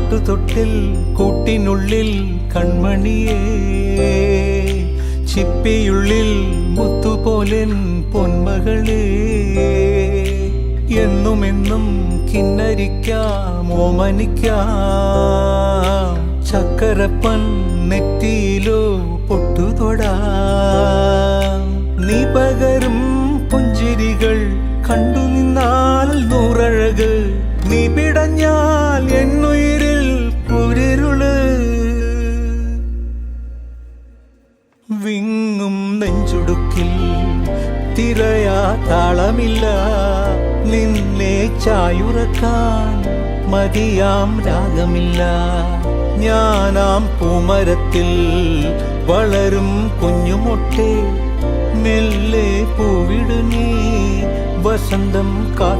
പാട്ടുതൊട്ടിൽ കൂട്ടിനുള്ളിൽ കൺമണിയേ, ചിപ്പിയുള്ളിൽ മുത്തുപോലെൻ പൊന്മകളേ, എന്നുമെന്നും കിന്നരിക്കാം ഓമനിക്കാം, ചക്കരപ്പൻ നെറ്റിയിലോ പൊട്ടുതൊടാം. നീ പകരും പുഞ്ചിരികൾ കണ്ടു നിന്നാൽ നൂറഴക്, നീ പിടഞ്ഞാൽ എന്നുയിരിൽ കുരിരുള്. വിങ്ങും നെഞ്ചുടുക്കിൽ തിരയാ താളമില്ല, നിന്നെ ചായുറക്കാൻ മതിയാം രാഗമില്ല. ഞാനാം പൂമരത്തിൽ വളരും കുഞ്ഞുമൊട്ടെ, മെല്ലെ പൂവിടു നീ വസന്തം കാ